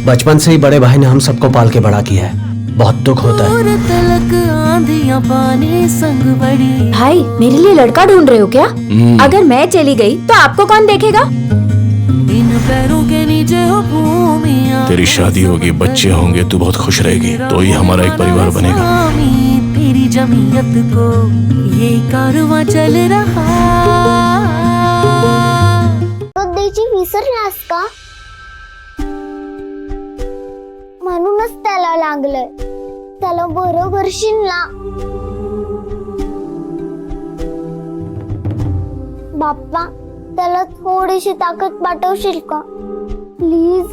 बचपन से ही बड़े भाई ने हम सबको पाल के बड़ा किया है, बहुत दुख होता है। भाई मेरे लिए लड़का ढूंढ रहे हो क्या? अगर मैं चली गई तो आपको कौन देखेगा? तेरी शादी होगी, बच्चे होंगे, तू बहुत खुश रहेगी, तो ही हमारा एक परिवार बनेगा। तेरी जमीयत को ये कारवां चल रहा। त्याची विसरलास का? म्हणूनच त्याला लागलंय. त्याला बरोबर शिनला. बाप्पा त्याला थोडीशी ताकद पाठवशील का प्लीज?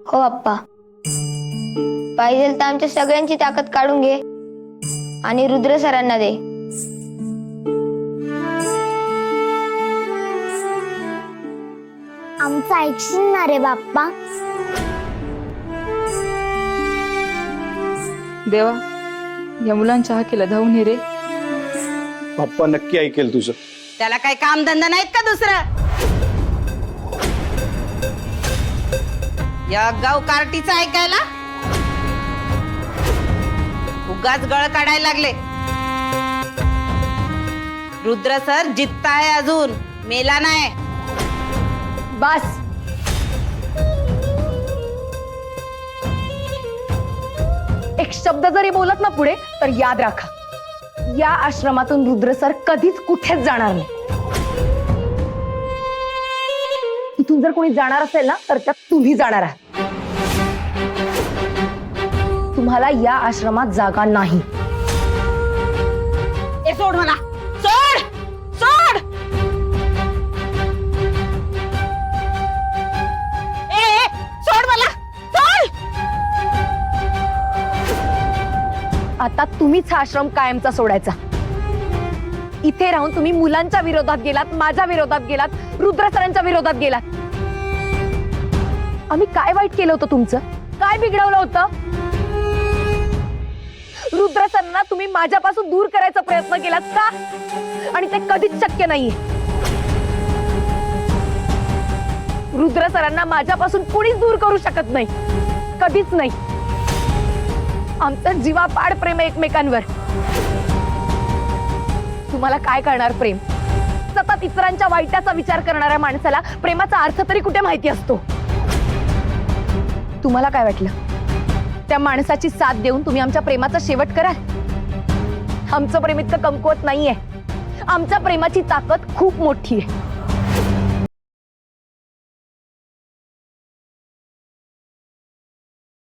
हो बाप्पा, पाहिजे तर आमच्या सगळ्यांची ताकद काढून घे आणि रुद्र सरांना दे. आमचं ऐकशील ना रे बाप्पा? देवा, या मुलांच्या हाकेला धावून ये रे. बाप्पा नक्की ऐकेल तुझं. त्याला काही काम धंदा नाहीत का दुसरं? या गाव कार्टीचं ऐकायला उगाच गळ काढायला लागले. रुद्र सर जित्ता आहे, अजून मेला नाही. बस. एक शब्द जरी बोलत ना पुढे तर याद राखा, या आश्रमातून रुद्र सर कधीच कुठेच जाणार नाही. इथून जर कोणी जाणार असेल ना तर त्यात तुम्ही जाणार आहात. तुम्हाला या आश्रमात जागा नाही. ए सोड मला, सोड सोड. ए सोड मला, सोड. आता तुम्हीच हा आश्रम कायमचा सोडायचा. इथे राहून तुम्ही मुलांच्या विरोधात गेलात, माझ्या विरोधात गेलात, रुद्र सरांच्या विरोधात गेलात. आम्ही काय वाईट केलं होतं तुमचं? काय बिघडवलं होतं? रुद्र सरांना तुम्ही माझ्यापासून दूर करायचा प्रयत्न केलात का? आणि ते कधीच शक्य नाहीये. रुद्र सरांना माझ्यापासून कोणीच दूर करू शकत नाही, कधीच नाही. आमचं जीवापाड प्रेम एकमेकांवर. तुम्हाला काय करणार प्रेम? सतत इतरांच्या वाईटाचा विचार करणाऱ्या माणसाला प्रेमाचा अर्थ तरी कुठे माहिती असतो? तुम्हाला काय वाटलं त्या माणसाची साथ देऊन तुम्ही आमच्या प्रेमाचा शेवट कराल? आमचं प्रेम इतकं कमकुवत नाहीये. आमच्या प्रेमाची ताकद खूप मोठी आहे.